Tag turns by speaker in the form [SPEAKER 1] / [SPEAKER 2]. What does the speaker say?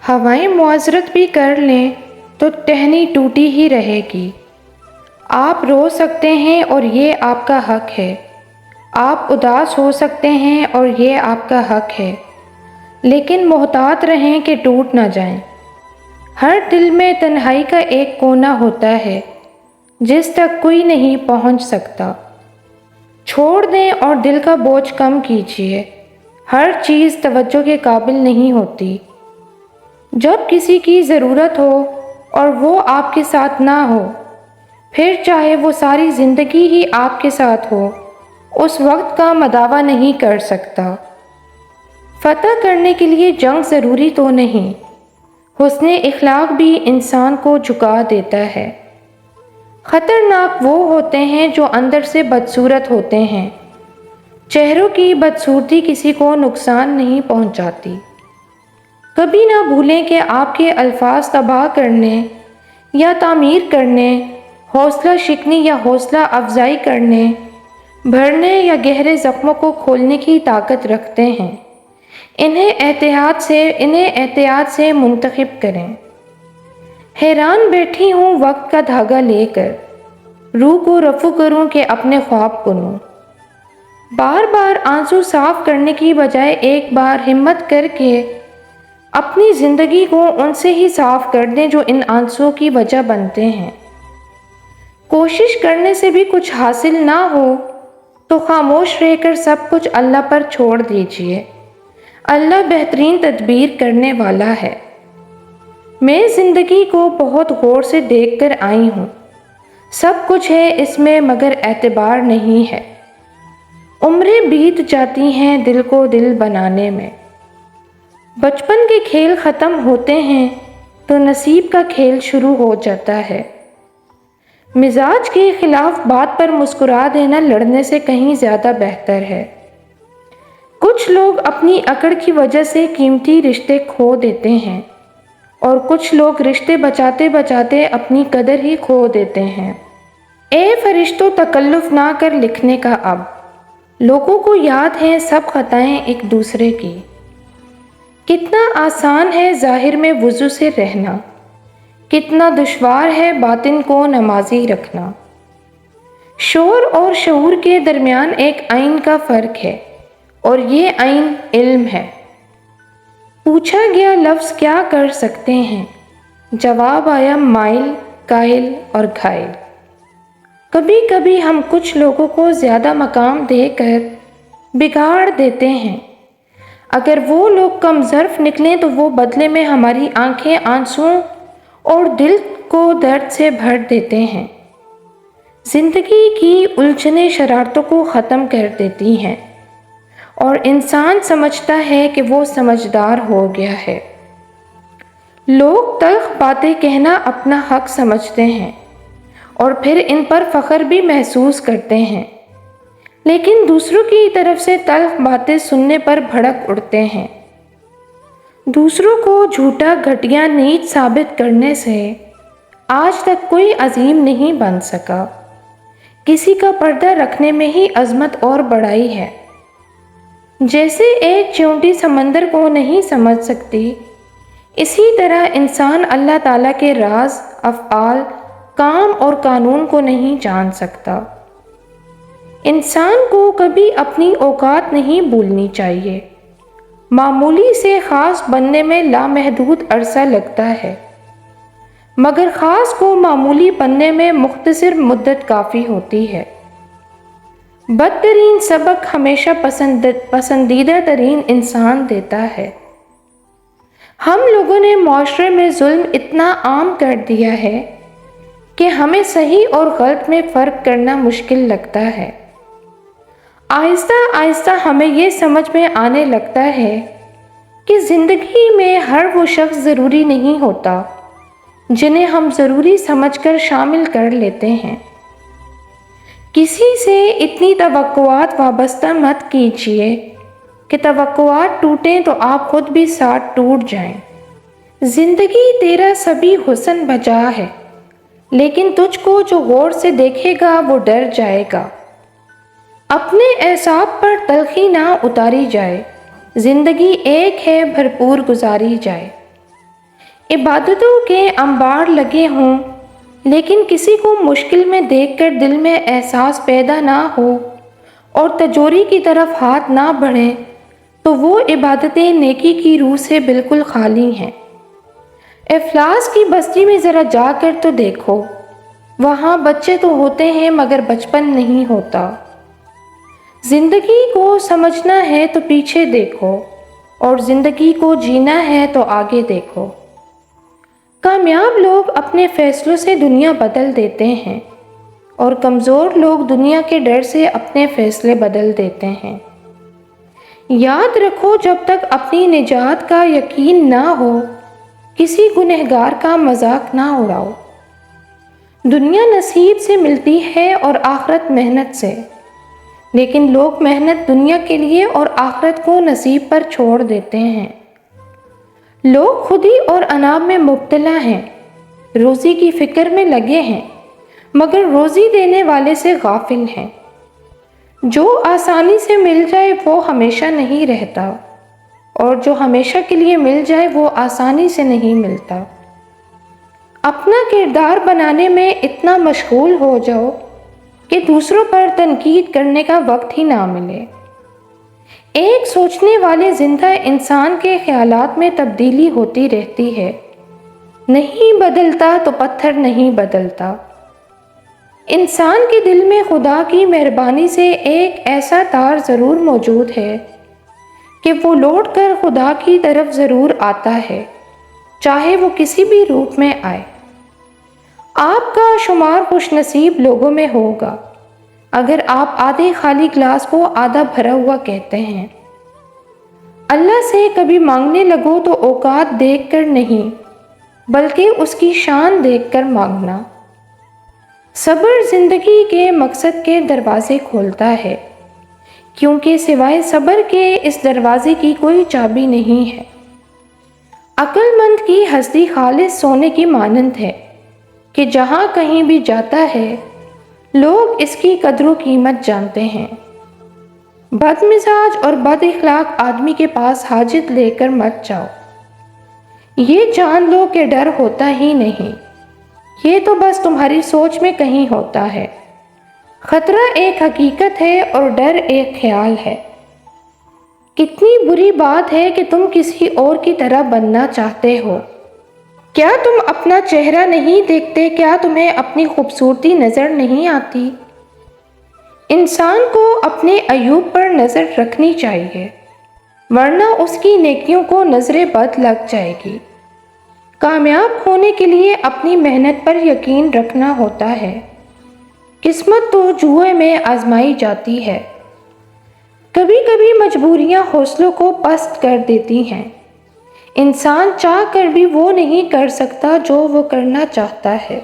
[SPEAKER 1] ہوائیں معذرت بھی کر لیں تو ٹہنی ٹوٹی ہی رہے گی۔ آپ رو سکتے ہیں اور یہ آپ کا حق ہے، آپ اداس ہو سکتے ہیں اور یہ آپ کا حق ہے، لیکن محتاط رہیں کہ ٹوٹ نہ جائیں۔ ہر دل میں تنہائی کا ایک کونا ہوتا ہے جس تک کوئی نہیں پہنچ سکتا۔ چھوڑ دیں اور دل کا بوجھ کم کیجیے۔ ہر چیز توجہ کے قابل نہیں ہوتی۔ جب کسی کی ضرورت ہو اور وہ آپ کے ساتھ نہ ہو، پھر چاہے وہ ساری زندگی ہی آپ کے ساتھ ہو، اس وقت کا مداوع نہیں کر سکتا۔ فتح کرنے کے لیے جنگ ضروری تو نہیں، حسن اخلاق بھی انسان کو جھکا دیتا ہے۔ خطرناک وہ ہوتے ہیں جو اندر سے بدصورت ہوتے ہیں۔ چہروں کی بدصورتی کسی کو نقصان نہیں پہنچاتی۔ کبھی نہ بھولیں کہ آپ کے الفاظ تباہ کرنے یا تعمیر کرنے، حوصلہ شکنی یا حوصلہ افزائی کرنے، بھرنے یا گہرے زخموں کو کھولنے کی طاقت رکھتے ہیں۔ انہیں احتیاط سے منتخب کریں۔ حیران بیٹھی ہوں وقت کا دھاگا لے کر، روح کو رفو کروں کہ اپنے خواب بنوں۔ بار بار آنسو صاف کرنے کی بجائے ایک بار ہمت کر کے اپنی زندگی کو ان سے ہی صاف کر دیں جو ان آنسوؤں کی وجہ بنتے ہیں۔ کوشش کرنے سے بھی کچھ حاصل نہ ہو تو خاموش رہ کر سب کچھ اللہ پر چھوڑ دیجیے۔ اللہ بہترین تدبیر کرنے والا ہے۔ میں زندگی کو بہت غور سے دیکھ کر آئی ہوں۔ سب کچھ ہے اس میں مگر اعتبار نہیں ہے۔ عمریں بیت جاتی ہیں دل کو دل بنانے میں۔ بچپن کے کھیل ختم ہوتے ہیں تو نصیب کا کھیل شروع ہو جاتا ہے۔ مزاج کے خلاف بات پر مسکرا دینا لڑنے سے کہیں زیادہ بہتر ہے۔ کچھ لوگ اپنی اکڑ کی وجہ سے قیمتی رشتے کھو دیتے ہیں اور کچھ لوگ رشتے بچاتے بچاتے اپنی قدر ہی کھو دیتے ہیں۔ اے فرشتوں تکلف نہ کر لکھنے کا اب، لوگوں کو یاد ہیں سب خطائیں ایک دوسرے کی۔ کتنا آسان ہے ظاہر میں وضو سے رہنا، کتنا دشوار ہے باطن کو نمازی رکھنا۔ شور اور شعور کے درمیان ایک عین کا فرق ہے اور یہ عین علم ہے۔ پوچھا گیا لفظ کیا کر سکتے ہیں، جواب آیا مائل، قائل اور گھائل۔ کبھی کبھی ہم کچھ لوگوں کو زیادہ مقام دے کر بگاڑ دیتے ہیں۔ اگر وہ لوگ کم ظرف نکلیں تو وہ بدلے میں ہماری آنکھیں آنسوؤں اور دل کو درد سے بھر دیتے ہیں۔ زندگی کی الجھنیں شرارتوں کو ختم کر دیتی ہیں اور انسان سمجھتا ہے کہ وہ سمجھدار ہو گیا ہے۔ لوگ تلخ باتیں کہنا اپنا حق سمجھتے ہیں اور پھر ان پر فخر بھی محسوس کرتے ہیں، لیکن دوسروں کی طرف سے تلخ باتیں سننے پر بھڑک اٹھتے ہیں۔ دوسروں کو جھوٹا، گھٹیا، نیچ ثابت کرنے سے آج تک کوئی عظیم نہیں بن سکا۔ کسی کا پردہ رکھنے میں ہی عظمت اور بڑائی ہے۔ جیسے ایک چیونٹی سمندر کو نہیں سمجھ سکتی، اسی طرح انسان اللہ تعالیٰ کے راز، افعال، کام اور قانون کو نہیں جان سکتا۔ انسان کو کبھی اپنی اوقات نہیں بھولنی چاہیے۔ معمولی سے خاص بننے میں لامحدود عرصہ لگتا ہے، مگر خاص کو معمولی بننے میں مختصر مدت کافی ہوتی ہے۔ بدترین سبق ہمیشہ پسندیدہ ترین انسان دیتا ہے۔ ہم لوگوں نے معاشرے میں ظلم اتنا عام کر دیا ہے کہ ہمیں صحیح اور غلط میں فرق کرنا مشکل لگتا ہے۔ آہستہ آہستہ ہمیں یہ سمجھ میں آنے لگتا ہے کہ زندگی میں ہر وہ شخص ضروری نہیں ہوتا جنہیں ہم ضروری سمجھ کر شامل کر لیتے ہیں۔ کسی سے اتنی توقعات وابستہ مت کیجیے کہ توقعات ٹوٹیں تو آپ خود بھی ساتھ ٹوٹ جائیں۔ زندگی تیرا سبھی حسن بجا ہے، لیکن تجھ کو جو غور سے دیکھے گا وہ ڈر جائے گا۔ اپنے اعصاب پر تلخی نہ اتاری جائے، زندگی ایک ہے بھرپور گزاری جائے۔ عبادتوں کے انبار لگے ہوں لیکن کسی کو مشکل میں دیکھ کر دل میں احساس پیدا نہ ہو اور تجوری کی طرف ہاتھ نہ بڑھیں تو وہ عبادتیں نیکی کی روح سے بالکل خالی ہیں۔ افلاس کی بستی میں ذرا جا کر تو دیکھو، وہاں بچے تو ہوتے ہیں مگر بچپن نہیں ہوتا۔ زندگی کو سمجھنا ہے تو پیچھے دیکھو اور زندگی کو جینا ہے تو آگے دیکھو۔ کامیاب لوگ اپنے فیصلوں سے دنیا بدل دیتے ہیں اور کمزور لوگ دنیا کے ڈر سے اپنے فیصلے بدل دیتے ہیں۔ یاد رکھو، جب تک اپنی نجات کا یقین نہ ہو کسی گنہگار کا مذاق نہ اڑاؤ۔ دنیا نصیب سے ملتی ہے اور آخرت محنت سے، لیکن لوگ محنت دنیا کے لیے اور آخرت کو نصیب پر چھوڑ دیتے ہیں۔ لوگ خودی اور اناب میں مبتلا ہیں، روزی کی فکر میں لگے ہیں مگر روزی دینے والے سے غافل ہیں۔ جو آسانی سے مل جائے وہ ہمیشہ نہیں رہتا اور جو ہمیشہ کے لیے مل جائے وہ آسانی سے نہیں ملتا۔ اپنا کردار بنانے میں اتنا مشغول ہو جاؤ کہ دوسروں پر تنقید کرنے کا وقت ہی نہ ملے۔ ایک سوچنے والے زندہ انسان کے خیالات میں تبدیلی ہوتی رہتی ہے، نہیں بدلتا تو پتھر نہیں بدلتا۔ انسان کے دل میں خدا کی مہربانی سے ایک ایسا تار ضرور موجود ہے کہ وہ لوٹ کر خدا کی طرف ضرور آتا ہے، چاہے وہ کسی بھی روپ میں آئے۔ آپ کا شمار خوش نصیب لوگوں میں ہوگا اگر آپ آدھے خالی گلاس کو آدھا بھرا ہوا کہتے ہیں۔ اللہ سے کبھی مانگنے لگو تو اوقات دیکھ کر نہیں بلکہ اس کی شان دیکھ کر مانگنا۔ صبر زندگی کے مقصد کے دروازے کھولتا ہے، کیونکہ سوائے صبر کے اس دروازے کی کوئی چابی نہیں ہے۔ عقل مند کی ہستی خالص سونے کی مانند ہے کہ جہاں کہیں بھی جاتا ہے لوگ اس کی قدر و قیمت جانتے ہیں۔ بد مزاج اور بد اخلاق آدمی کے پاس حاجت لے کر مت جاؤ، یہ جان لو کہ ڈر ہوتا ہی نہیں، یہ تو بس تمہاری سوچ میں کہیں ہوتا ہے۔ خطرہ ایک حقیقت ہے اور ڈر ایک خیال ہے۔ کتنی بری بات ہے کہ تم کسی اور کی طرح بننا چاہتے ہو۔ کیا تم اپنا چہرہ نہیں دیکھتے؟ کیا تمہیں اپنی خوبصورتی نظر نہیں آتی؟ انسان کو اپنے عیوب پر نظر رکھنی چاہیے، ورنہ اس کی نیکیوں کو نظر بد لگ جائے گی۔ کامیاب ہونے کے لیے اپنی محنت پر یقین رکھنا ہوتا ہے۔ قسمت تو جوئے میں آزمائی جاتی ہے، کبھی کبھی مجبوریاں حوصلوں کو پست کر دیتی ہیں۔ انسان چاہ کر بھی وہ نہیں کر سکتا جو وہ کرنا چاہتا ہے۔